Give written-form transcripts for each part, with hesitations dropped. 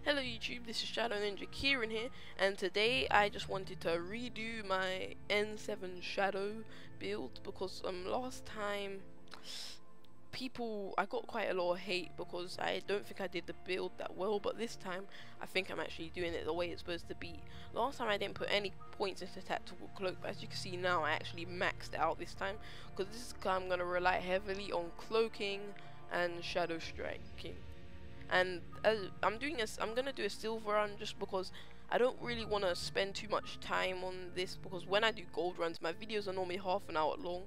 Hello YouTube, this is Shadow Ninja Kieran here, and today I just wanted to redo my N7 Shadow build because last time I got quite a lot of hate because I don't think I did the build that well, but this time I think I'm actually doing it the way it's supposed to be. Last time I didn't put any points into Tactical Cloak, but as you can see now I actually maxed it out this time because this time I'm going to rely heavily on cloaking and shadow striking. And I'm gonna do a silver run just because I don't really want to spend too much time on this, because when I do gold runs my videos are normally half an hour long,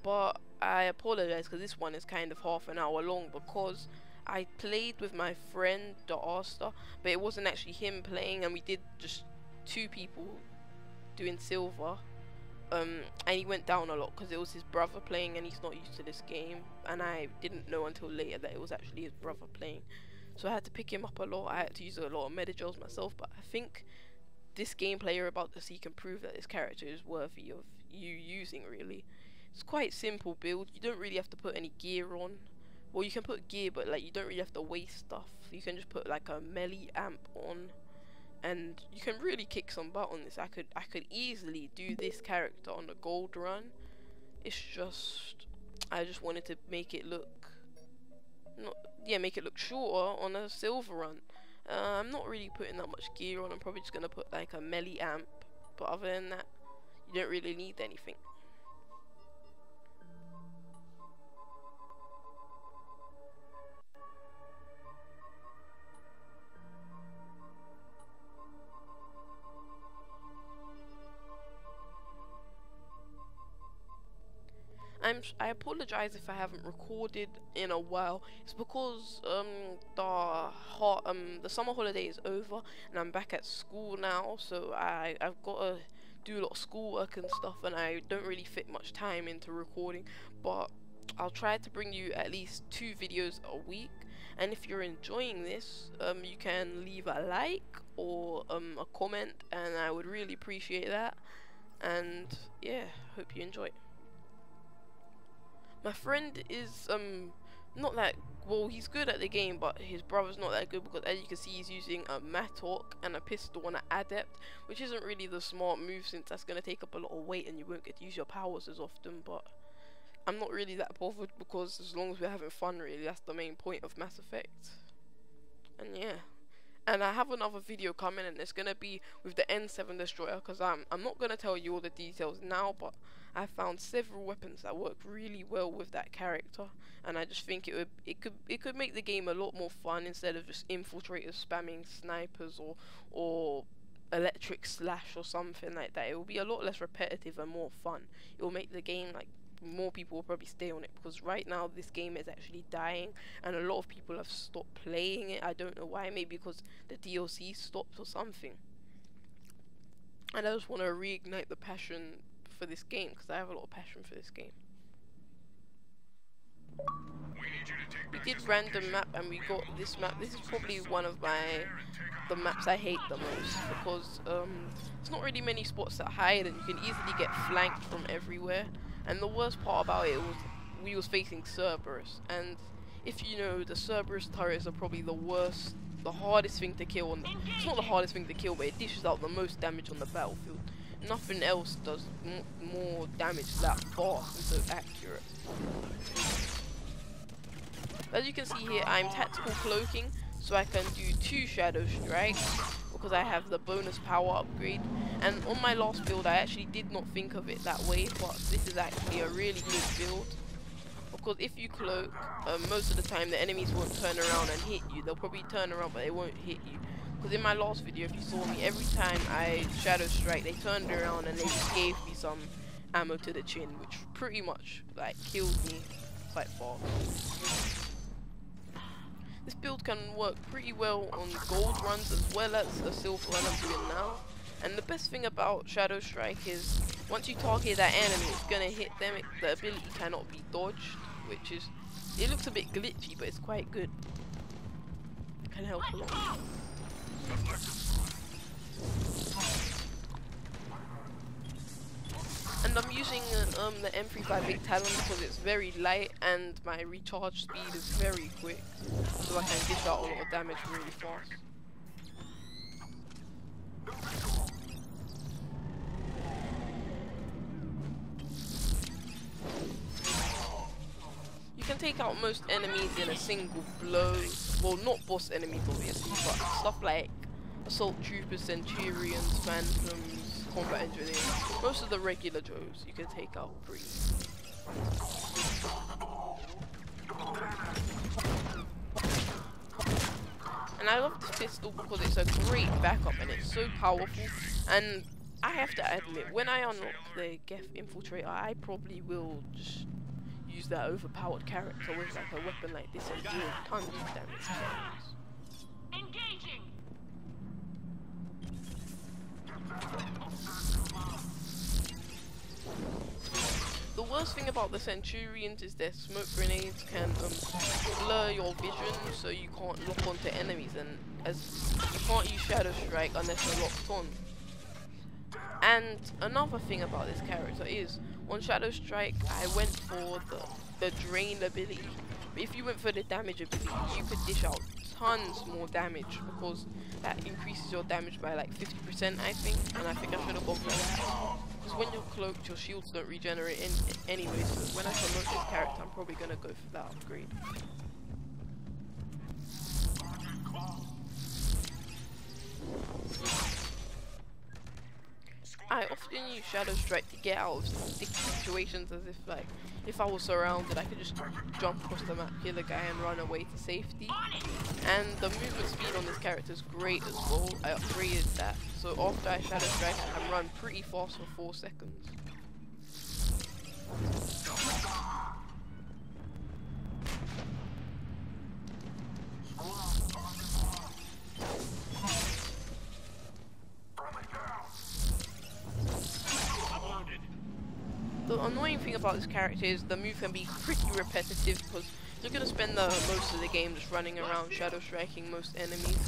but I apologize because this one is kind of half an hour long because I played with my friend the Asta, but it wasn't actually him playing, and we did just two people doing silver. And he went down a lot because it was his brother playing and he's not used to this game, and I didn't know until later that it was actually his brother playing, so I had to pick him up a lot. I had to use a lot of medi-gels myself, but I think this gameplay you're about to see can prove that this character is worthy of you using. Really, it's quite simple build. You don't really have to put any gear on. Well, you can put gear, but like you don't really have to waste stuff. You can just put like a melee amp on, and you can really kick some butt on this. I could easily do this character on the gold run. It's just I just wanted to make it look make it look shorter on a silver run. I'm not really putting that much gear on. I'm probably just gonna put like a melee amp, but other than that you don't really need anything. I apologize if I haven't recorded in a while. It's because the summer holiday is over and I'm back at school now, so I've got to do a lot of schoolwork and stuff, and I don't really fit much time into recording. But I'll try to bring you at least 2 videos a week, and if you're enjoying this, you can leave a like or a comment, and I would really appreciate that. And yeah, hope you enjoy. My friend is not that well. He's good at the game, but his brother's not that good because, as you can see, he's using a Mattock and a pistol and an Adept, which isn't really the smart move since that's going to take up a lot of weight and you won't get to use your powers as often. But I'm not really that bothered because as long as we're having fun, really, that's the main point of Mass Effect. And yeah. And I have another video coming, and it's gonna be with the N7 destroyer, because I'm not gonna tell you all the details now, but I found several weapons that work really well with that character, and I just think it could make the game a lot more fun instead of just infiltrators spamming snipers or electric slash or something like that. It will be a lot less repetitive and more fun. It will make the game like more people will probably stay on it, because right now this game is actually dying and a lot of people have stopped playing it. I don't know why, maybe because the DLC stopped or something, and I just want to reignite the passion for this game because I have a lot of passion for this game. We did random map and we got this map. This is probably one of the maps I hate the most because it's not really many spots that hide and you can easily get flanked from everywhere. And the worst part about it was we was facing Cerberus, and if you know, the Cerberus turrets are probably the hardest thing to kill. It's not the hardest thing to kill, but it dishes out the most damage on the battlefield. Nothing else does more damage that fast and so accurate. As you can see here, I'm tactical cloaking, so I can do 2 shadow strikes because I have the bonus power upgrade. And on my last build I actually did not think of it that way, but this is actually a really good build, because if you cloak, most of the time the enemies won't turn around and hit you. They'll probably turn around but they won't hit you, because in my last video, if you saw me, every time I shadow strike they turned around and they just gave me some ammo to the chin, which pretty much like killed me quite fast. This build can work pretty well on gold runs as well as a silver run I'm doing now. And the best thing about Shadow Strike is once you target that enemy, it's gonna hit them. The ability cannot be dodged, which is, it looks a bit glitchy, but it's quite good. It can help a lot. And I'm using the M35 Big Talon because it's very light and my recharge speed is very quick, so I can dish out a lot of damage really fast. take out most enemies in a single blow. Well, not boss enemies obviously, but stuff like assault troopers, centurions, phantoms, combat engineers. Most of the regular Joes you can take out pretty easily. And I love this pistol because it's a great backup and it's so powerful. And I have to admit, when I unlock the Geth Infiltrator, I probably will just use that overpowered character with like a weapon like this and deal tons of damage. Engaging. The worst thing about the Centurions is their smoke grenades can blur your vision, so you can't lock onto enemies, and as you can't use Shadow Strike unless you're locked on. And another thing about this character is, on Shadow Strike, I went for the drain ability. But if you went for the damage ability, you could dish out tons more damage because that increases your damage by like 50%, I think. And I think I should have gone for that. Because when you're cloaked, your shields don't regenerate anyway. So when I promote this character, I'm probably gonna go for that upgrade. I often use Shadow Strike to get out of sticky situations, as if like, if I was surrounded, I could just jump across the map, kill a guy and run away to safety. And the movement speed on this character is great as well. I upgraded that, so after I Shadow Strike, I can run pretty fast for 4 seconds. The annoying thing about this character is the move can be pretty repetitive because you're going to spend most of the game just running around Shadow Striking most enemies.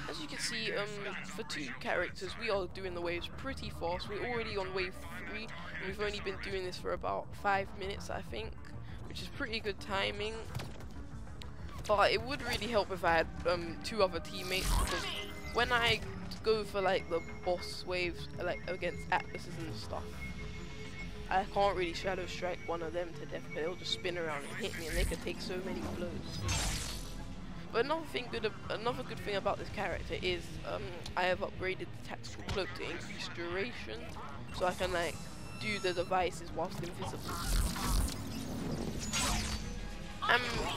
As you can see, for 2 characters, we are doing the waves pretty fast. We're already on wave 3, and we've only been doing this for about 5 minutes, I think, which is pretty good timing. But it would really help if I had 2 other teammates, because when I go for like the boss waves, like against Atlases and stuff, I can't really Shadow Strike one of them to death, because they'll just spin around and hit me, and they can take so many blows. But another good thing about this character is I have upgraded the tactical cloak to increase duration, so I can like do the devices whilst invisible.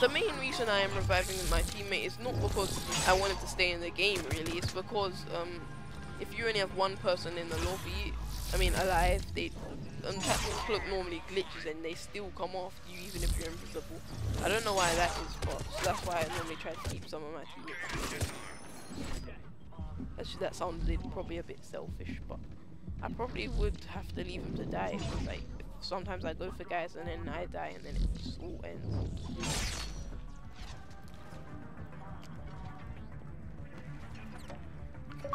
The main reason I am reviving my teammate is not because I wanted to stay in the game really, it's because if you only have 1 person in the lobby, I mean alive, tactical cloak normally glitches and they still come after you even if you're invisible. I don't know why that is, but so that's why I normally try to keep some of my teammates. Actually, that sounded probably a bit selfish, but I probably would have to leave him to die, because like sometimes I go for guys and then I die and then it just all ends.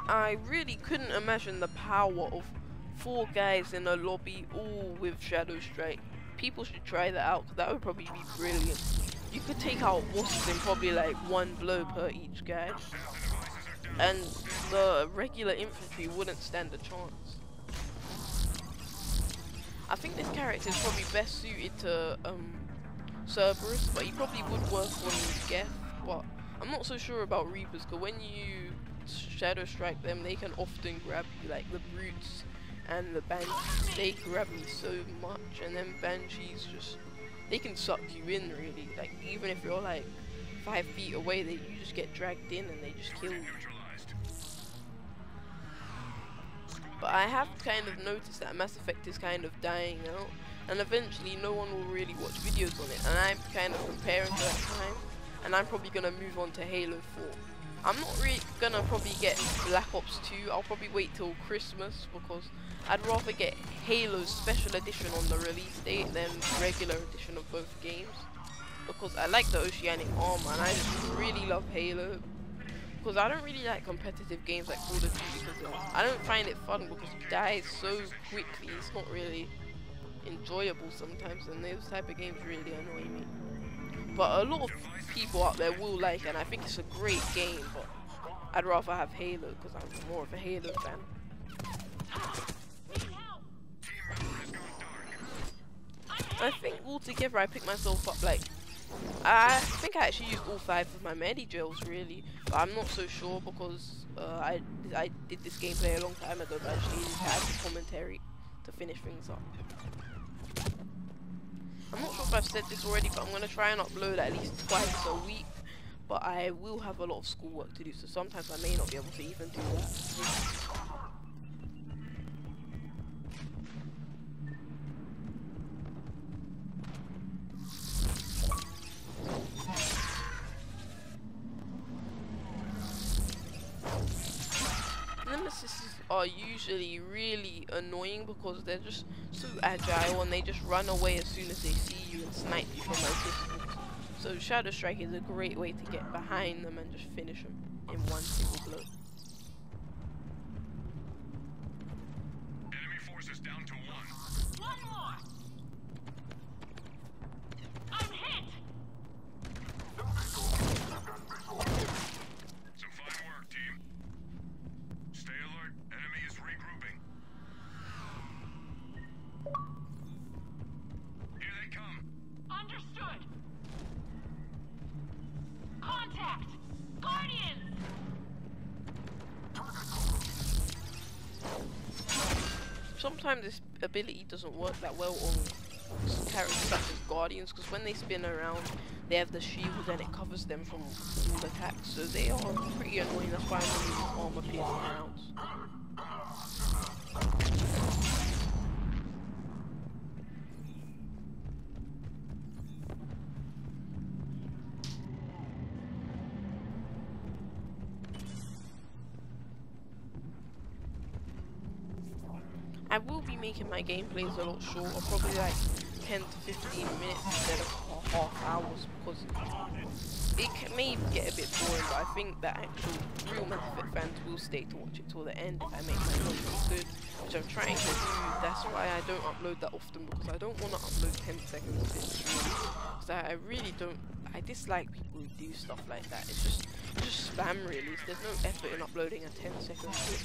I really couldn't imagine the power of 4 guys in a lobby all with Shadow Strike. People should try that out, because that would probably be brilliant. You could take out bosses in probably like 1 blow per each guy, and the regular infantry wouldn't stand a chance. I think this character is probably best suited to Cerberus, but he probably would work on Geth, but I'm not so sure about Reapers, because when you Shadow Strike them, they can often grab you, like the Brutes and the Banshees. They grab me so much, and then Banshees just, they can suck you in really, like even if you're like 5 feet away, you just get dragged in and they just kill you. But I have kind of noticed that Mass Effect is kind of dying out, and eventually no one will really watch videos on it, and I'm kind of preparing for that time, and I'm probably gonna move on to Halo 4. I'm not really gonna probably get Black Ops 2, I'll probably wait till Christmas, because I'd rather get Halo's special edition on the release date than regular edition of both games. because I like the Oceanic armor, and I just really love Halo. Because I don't really like competitive games like Call of Duty, because I don't find it fun because you die so quickly. It's not really enjoyable sometimes, and those type of games really annoy me. But a lot of people out there will like it, and I think it's a great game, but I'd rather have Halo because I'm more of a Halo fan. I think altogether I picked myself up like, I think I actually used all 5 of my Medi-Gels really, but I'm not so sure because I did this gameplay a long time ago, but I just needed to add the commentary to finish things up. I'm not sure if I've said this already, but I'm going to try and upload at least twice a week, but I will have a lot of schoolwork to do, so sometimes I may not be able to even do that. Nemesis are usually really annoying because they're just so agile and they just run away as soon as they see you and snipe you from a distance. So Shadow Strike is a great way to get behind them and just finish them in one single blow. Enemy forces down to 1. One more. I'm hit. Some fine work, team. Stay alert. Enemy is regrouping. Here they come. Understood. Contact. Guardians. Sometimes this ability doesn't work that well on characters such as Guardians, because when they spin around they have the shield and it covers them from all attacks, so they are pretty annoying. That's why I'm using armor piercing rounds. I will be making my gameplays a lot shorter, probably like 10 to 15 minutes instead of half hours, because it may get a bit boring, but I think that actual real Mass Effect fans will stay to watch it till the end if I make my content good, which I'm trying to do. That's why I don't upload that often, because I don't want to upload 10-second clips really, because I really don't, I dislike people who do stuff like that. It's just spam really. There's no effort in uploading a 10-second clip.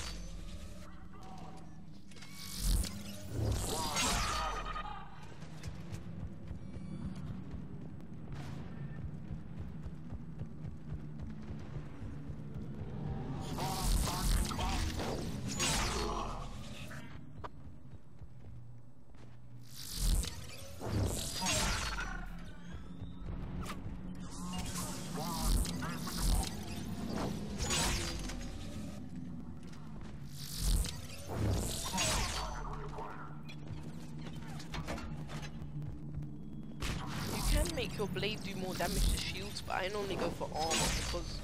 Make your blade do more damage to shields, but I normally go for armor because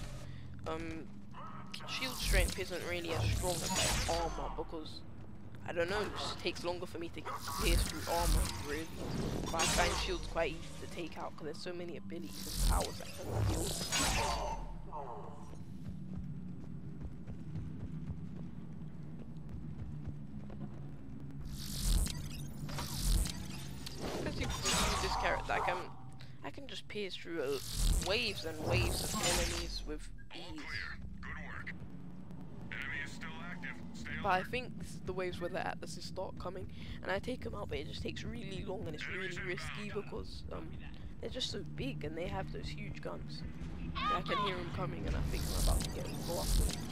shield strength isn't really as strong as like armor, because I don't know, it just takes longer for me to pierce through armor really. But I find shields quite easy to take out because there's so many abilities and powers that can deal with. As you can see with this character, I can just pierce through waves and waves of enemies with ease. Good work. Enemy is still active. Stay But I alert. think this is the waves where the Atlases start coming, and I take them out, but it just takes really long and it's really risky because they're just so big and they have those huge guns. Yeah, I can hear them coming and I think I'm about to go after them.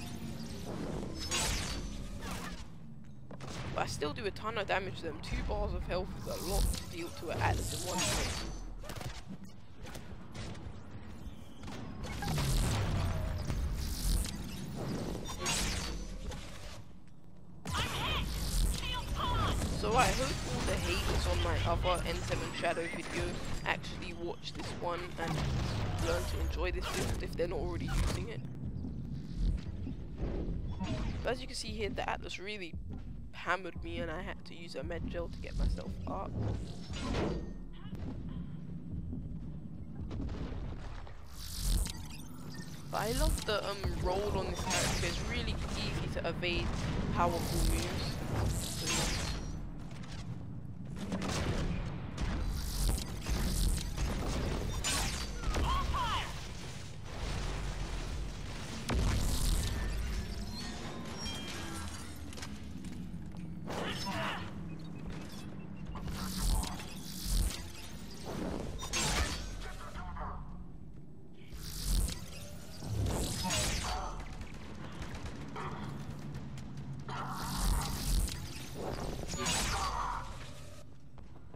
But I still do a ton of damage to them. 2 bars of health is a lot to deal to an Atlas in one hit. So I hope all the haters on my other N7 Shadow video actually watch this one and learn to enjoy this build if they're not already using it. But as you can see here, the Atlas really hammered me and I had to use a med gel to get myself up. But I love the roll on this character. It's really easy to evade powerful moves. So, All fire!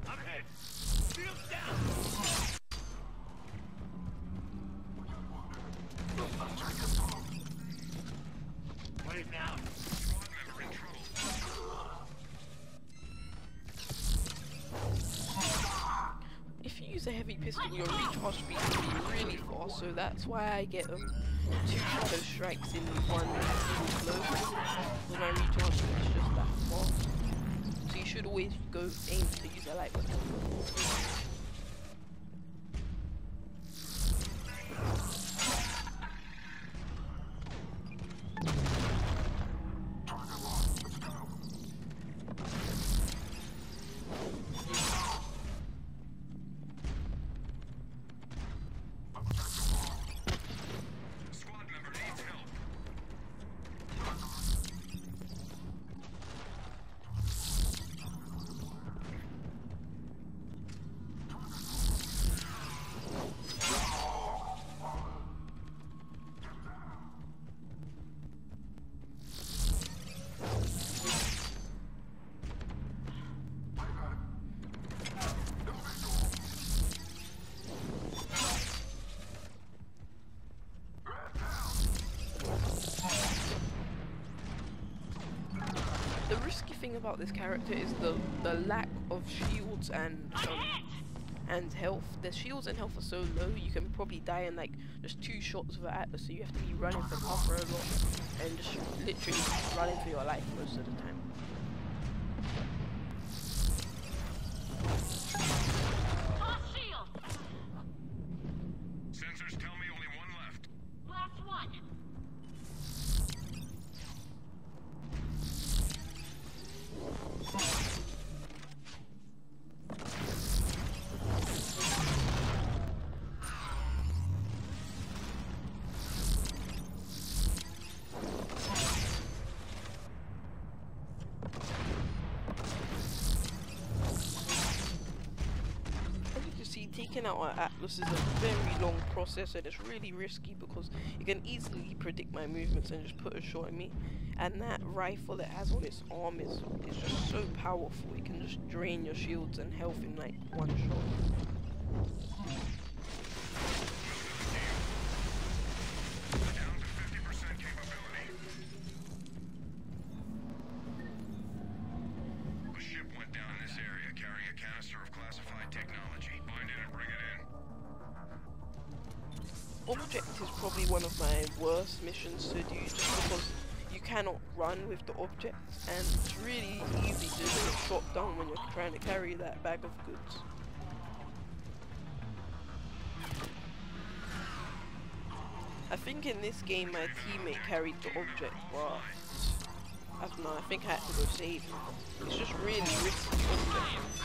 I'm hit. Shield down. Wait now. Squad member in trouble. if you use a heavy pistol, your recharge speed will be really fast. So that's why I get 2 shadow strikes in one single blow. Because my recharge speed is just that fast. So you should always go aim to use a light weapon. Squad member needs help. The risky thing about this character is the lack of shields and health. The shields and health are so low, you can probably die in like just 2 shots of an Atlas, so you have to be running for cover a lot and just literally running for your life most of the time. Toss shield! Sensors tell me only one left. Last one! As you can see, taking out our Atlas is a very long process and it's really risky because you can easily predict my movements and just put a shot at me. And that rifle it has on its arm is just so powerful. It can just drain your shields and health in like 1 shot. Down to 50% capability. A ship went down in this area carrying a canister of classified technology. Find it and bring it in. Object is probably one of my worst missions to do just because you cannot run with the object and it's really easy to get shot down when you're trying to carry that bag of goods. I think in this game my teammate carried the object, but I don't know, I think I had to go save him. It's just really risky object.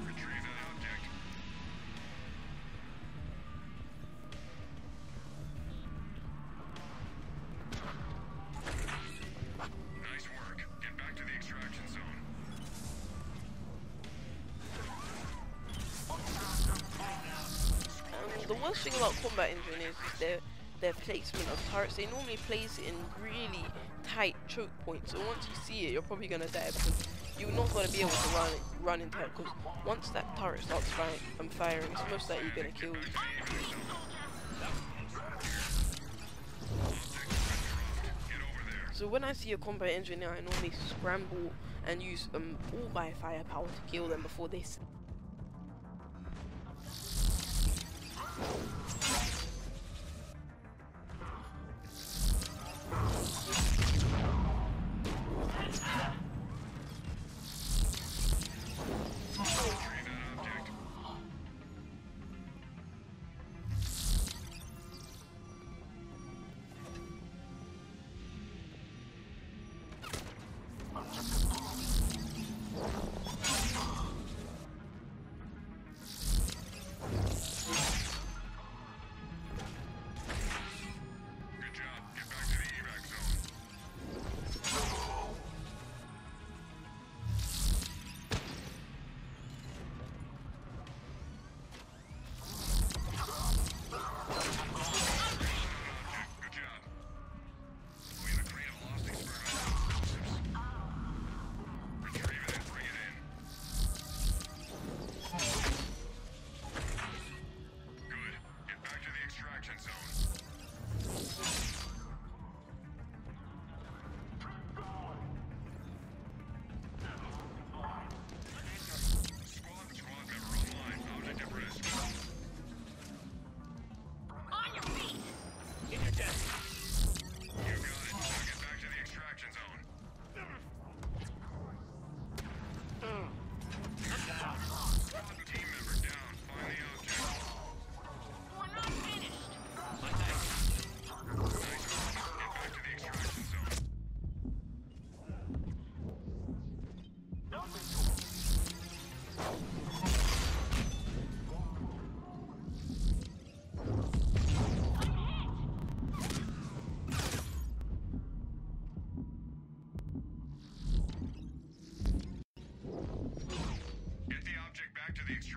Retrieve that object. Nice work. Get back to the extraction zone. The worst thing about combat engineers is their placement of turrets. They normally place it in really tight choke points, so once you see it, you're probably gonna die because you're not gonna be able to run in time. Because once that turret starts firing, it's most likely gonna kill you. So when I see a combat engineer, I normally scramble and use all my firepower to kill them before they.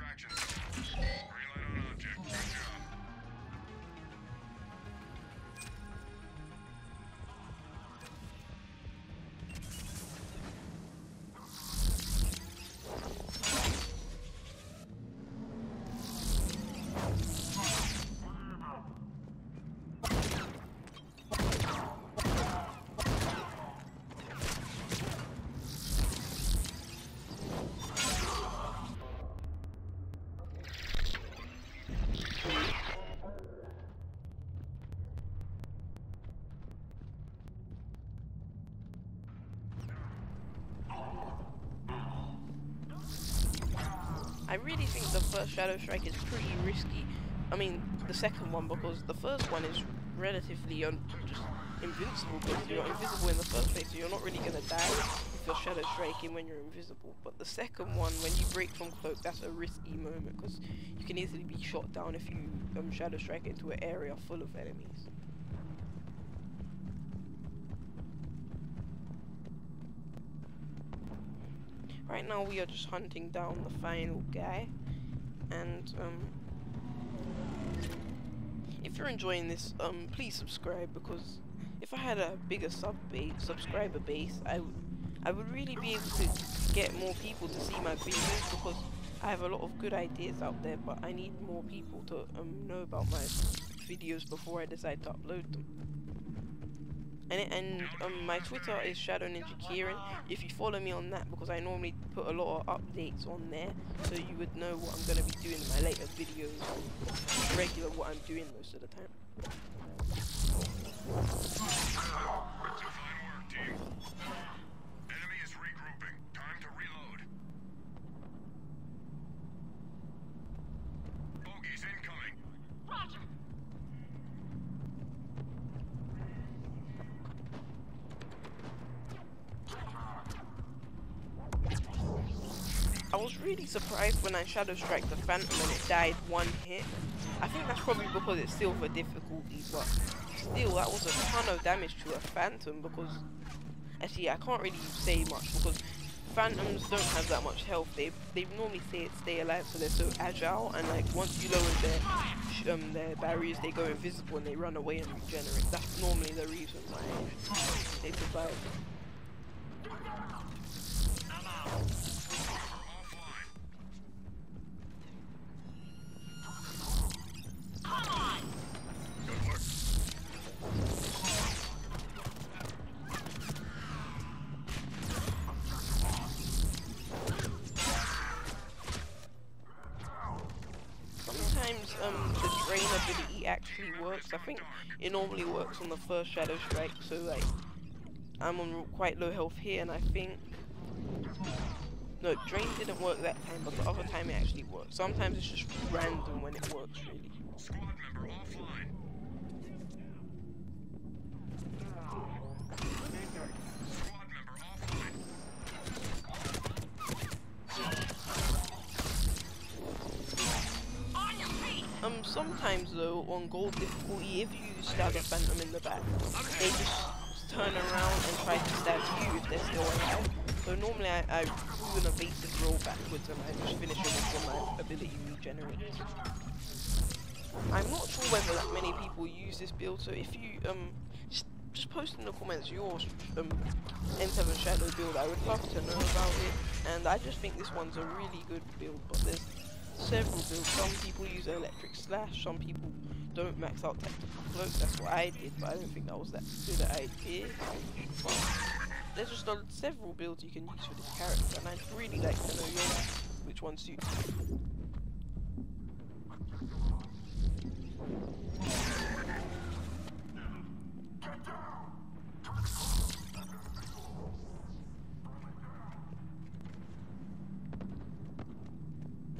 extraction zone. Green light on object. Good job. I really think the first Shadow Strike is pretty risky. I mean, the second one, because the first one is relatively just invincible, because you're invisible in the first place, so you're not really going to die if you're Shadow Striking when you're invisible. But the second one, when you break from cloak, that's a risky moment, because you can easily be shot down if you Shadow Strike into an area full of enemies. Right now we are just hunting down the final guy, and if you're enjoying this, please subscribe, because if I had a bigger subscriber base, I would really be able to get more people to see my videos, because I have a lot of good ideas out there, but I need more people to know about my videos before I decide to upload them. And my Twitter is Shadow Ninja Kieran. If you follow me on that, because I normally put a lot of updates on there, so you would know what I'm going to be doing in my later videos, regular what I'm doing most of the time. Fine work, team. Enemy is regrouping. Time to reload. Bogeys incoming. Roger. I was really surprised when I Shadow Strike the Phantom and it died one hit. I think that's probably because it's silver difficulty, but still, that was a ton of damage to a Phantom, because actually I can't really say much, because Phantoms don't have that much health. They normally stay alive, so they're so agile, and like once you lower their barriers, they go invisible and they run away and regenerate. That's normally the reason why they survive. Sometimes the drain ability actually works. I think it normally works on the first Shadow Strike, so like I'm on quite low health here, and I think no, drain didn't work that time, but the other time it actually worked. Sometimes it's just random when it works, really. Squad member offline. Squad member offline. On your feet. Sometimes though, on gold difficulty, if you stab a Phantom in the back, they just turn around and try to stab you if they're still alive. So normally I do an evasive roll backwards and I just finish them off when my ability regenerates. I'm not sure whether that many people use this build, so if you just post in the comments your N7 Shadow build, I would love to know about it. And I just think this one's a really good build, but there's several builds. Some people use electric slash, some people don't max out tactical cloak. That's what I did, but I don't think that was that good an idea. But there's just several builds you can use for this character, and I'd really like to know which one suits you.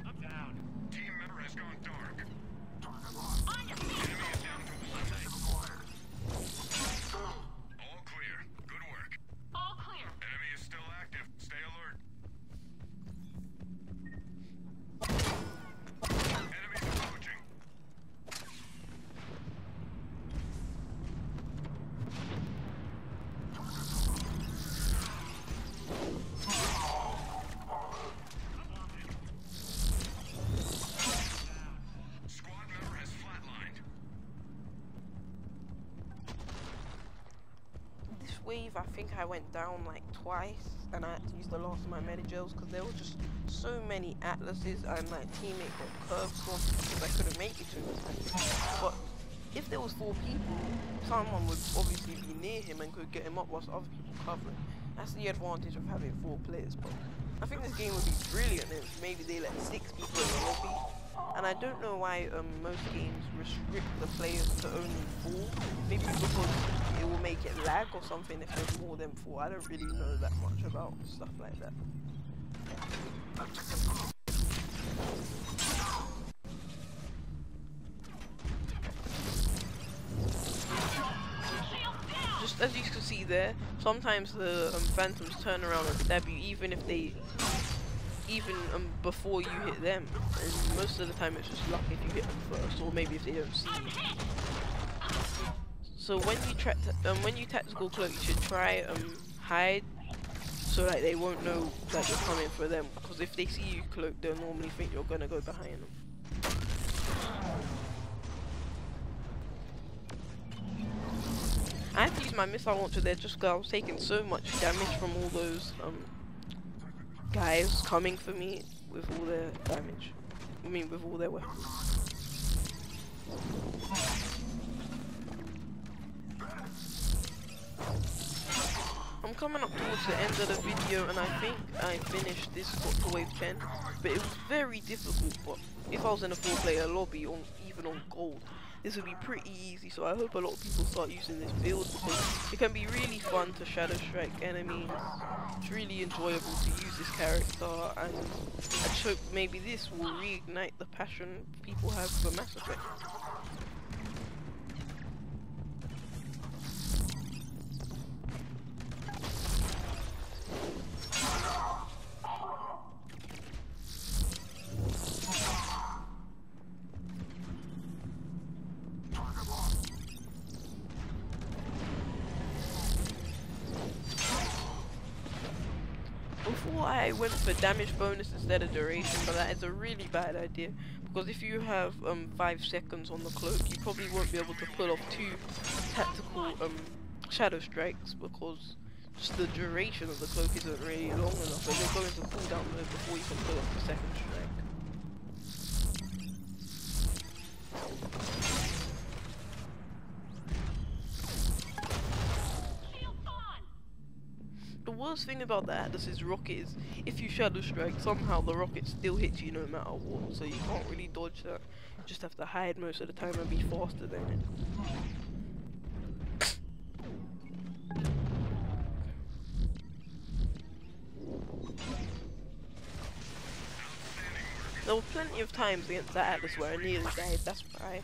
I'm down. Team member has gone dark. On your feet. Enemy is down to one life. All clear. Good work. All clear. Enemy is still active. Stay alert. wave, I think I went down like twice, and I had to use the last of my Medi-gels because there were just so many Atlases, and my teammate got curved because I couldn't make it to him. But if there was 4 people, someone would obviously be near him and could get him up whilst other people covering. That's the advantage of having 4 players. But I think this game would be brilliant if maybe they let 6 people in the lobby. And I don't know why most games restrict the players to only 4. Maybe because it will make it lag or something if there's more than 4. I don't really know that much about stuff like that. Just as you can see there, sometimes the phantoms turn around and stab you even if they before you hit them, and most of the time it's just luck if you hit them first, or maybe if they don't see you. So when you tactical cloak, you should try hide, so like they won't know that you're coming for them. Because if they see you cloak, they'll normally think you're gonna go behind them. I had to use my missile launcher there just because I was taking so much damage from all those guys coming for me with all their damage. I mean, with all their weapons. I'm coming up towards the end of the video, and I think I finished this Dr. Wave 10, but it was very difficult. But if I was in a 4-player lobby, or even on gold, this would be pretty easy. So I hope a lot of people start using this build, because it can be really fun to shadow strike enemies. It's really enjoyable to use this character, and I just hope maybe this will reignite the passion people have for Mass Effect. Before I went for damage bonus instead of duration, but that is a really bad idea, because if you have 5 seconds on the cloak, you probably won't be able to pull off 2 tactical shadow strikes, because just the duration of the cloak isn't really long enough, and you'll go into cooldown mode before you can pull off the second strike. The worst thing about the Atlas's rocket is if you shadow strike, somehow the rocket still hits you no matter what, so you can't really dodge that. You just have to hide most of the time and be faster than it. There were plenty of times against the Atlas where I nearly died. That's why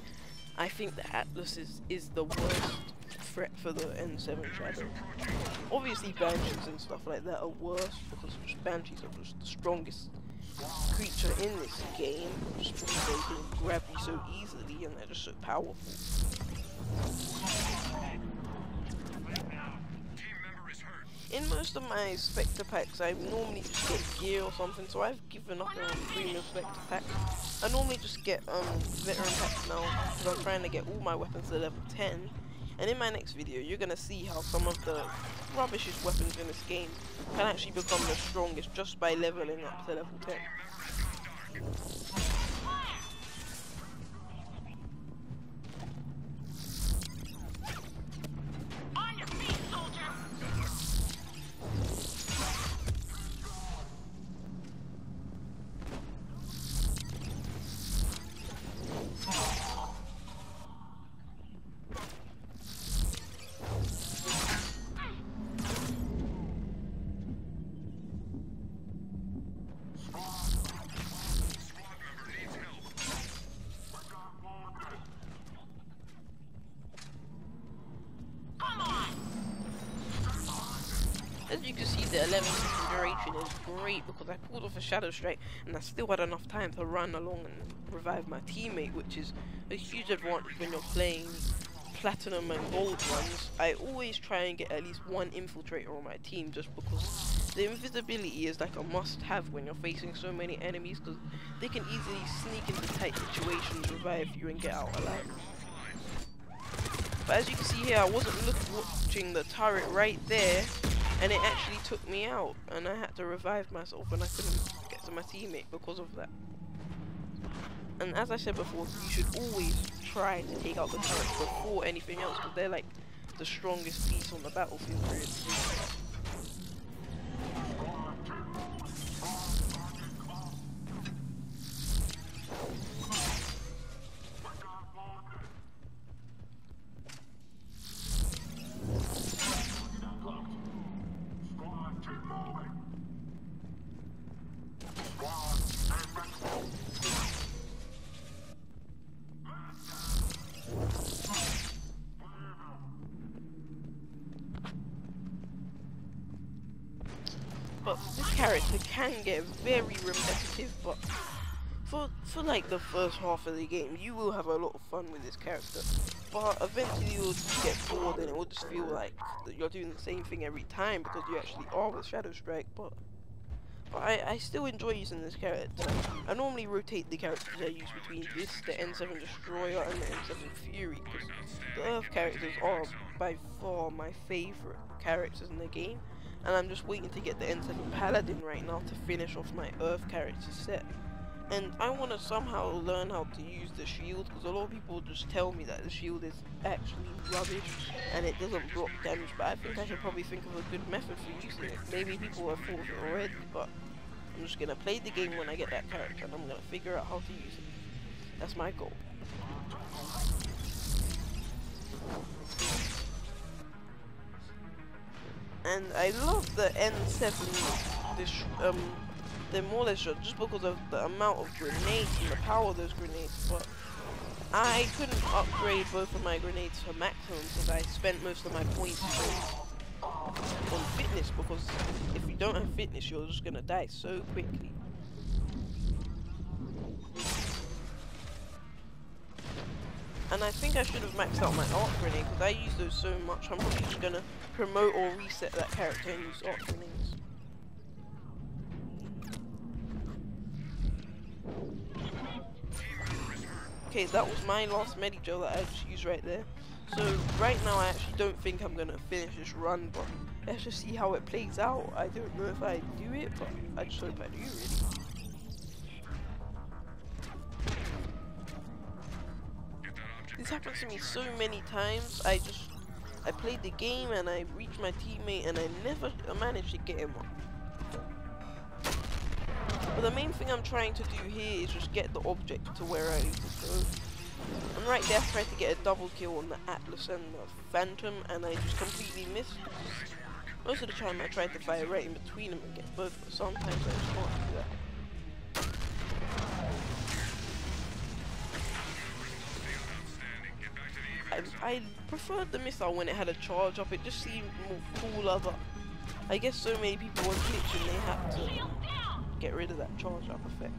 I think the Atlas is the worst threat for the N7 Shadow. Obviously Banshees and stuff like that are worse, because Banshees are just the strongest creature in this game, just because they can grab you so easily and they're just so powerful. In most of my Spectre packs, I normally just get gear or something, so I've given up on premium Spectre pack. I normally just get veteran packs now, because I'm trying to get all my weapons to level 10. And in my next video, you're gonna see how some of the rubbishest weapons in this game can actually become the strongest just by leveling up to level 10. On your feet, soldier! As you can see, the 11 second duration is great because I pulled off a shadow strike and I still had enough time to run along and revive my teammate, which is a huge advantage when you're playing platinum and gold runs. I always try and get at least one infiltrator on my team, just because the invisibility is like a must-have when you're facing so many enemies, because they can easily sneak into tight situations, revive you and get out alive. But as you can see here, I wasn't watching the turret right there, and it actually took me out, and I had to revive myself, and I couldn't get to my teammate because of that. And as I said before, you should always try to take out the turrets before anything else, because they're like the strongest piece on the battlefield, really. But this character can get very repetitive, but for like the first half of the game, you will have a lot of fun with this character. But eventually you'll just get bored and it will just feel like that you're doing the same thing every time because you actually are with Shadow Strike. But I still enjoy using this character. I normally rotate the characters I use between this, the N7 Destroyer, and the N7 Fury, because the Earth characters are by far my favourite characters in the game. And I'm just waiting to get the N7 Paladin right now to finish off my Earth character set. And I want to somehow learn how to use the shield, because a lot of people just tell me that the shield is actually rubbish and it doesn't block damage, but I think I should probably think of a good method for using it. Maybe people have thought of it already, but I'm just going to play the game when I get that character and I'm going to figure out how to use it. That's my goal. And I love the N7, they're more or less just because of the amount of grenades and the power of those grenades, but I couldn't upgrade both of my grenades to maximum because I spent most of my points on fitness, because if you don't have fitness you're just gonna die so quickly. And I think I should have maxed out my arc grenade because I use those so much. I'm probably just gonna promote or reset that character and use arc grenades. Okay, that was my last Medigel that I just used right there. So right now I actually don't think I'm gonna finish this run, but let's just see how it plays out. I don't know if I do it, but I just hope I do, really. This happens to me so many times. I played the game and I reached my teammate and I never managed to get him up. But the main thing I'm trying to do here is just get the object to where I need to go. And right there I tried to get a double kill on the Atlas and the Phantom and I just completely missed. Most of the time I tried to fire right in between them and get both, but sometimes I just can't do that. I preferred the missile when it had a charge up, it just seemed more cooler, but I guess so many people were glitching they had to get rid of that charge up effect.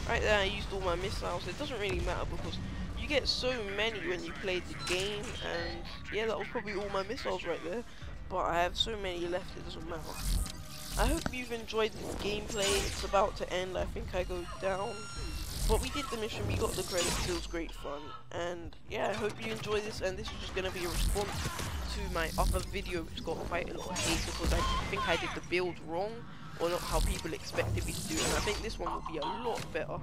Right there I used all my missiles. It doesn't really matter because you get so many when you play the game, and yeah, that was probably all my missiles right there, but I have so many left it doesn't matter. I hope you've enjoyed the gameplay. It's about to end. I think I go down. But we did the mission, we got the credits, it was great fun. And yeah, I hope you enjoy this, and this is just going to be a response to my other video which got quite a lot of hate because I think I did the build wrong, or not how people expected me to do it, and I think this one will be a lot better.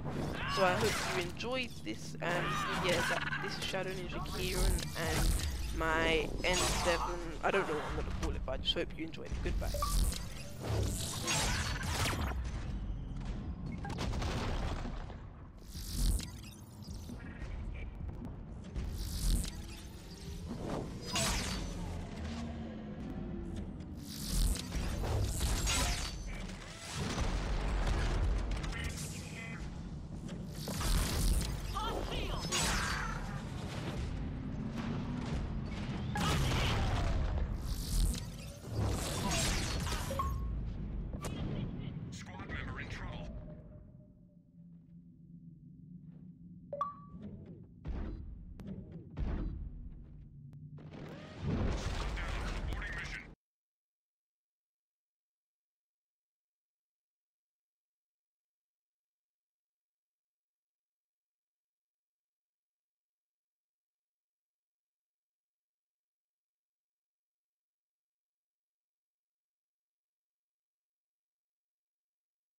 So I hope you enjoyed this, and yeah, this is Shadow Ninja Kieran and my N7, I don't know what I'm going to call it, but I just hope you enjoyed it. Goodbye.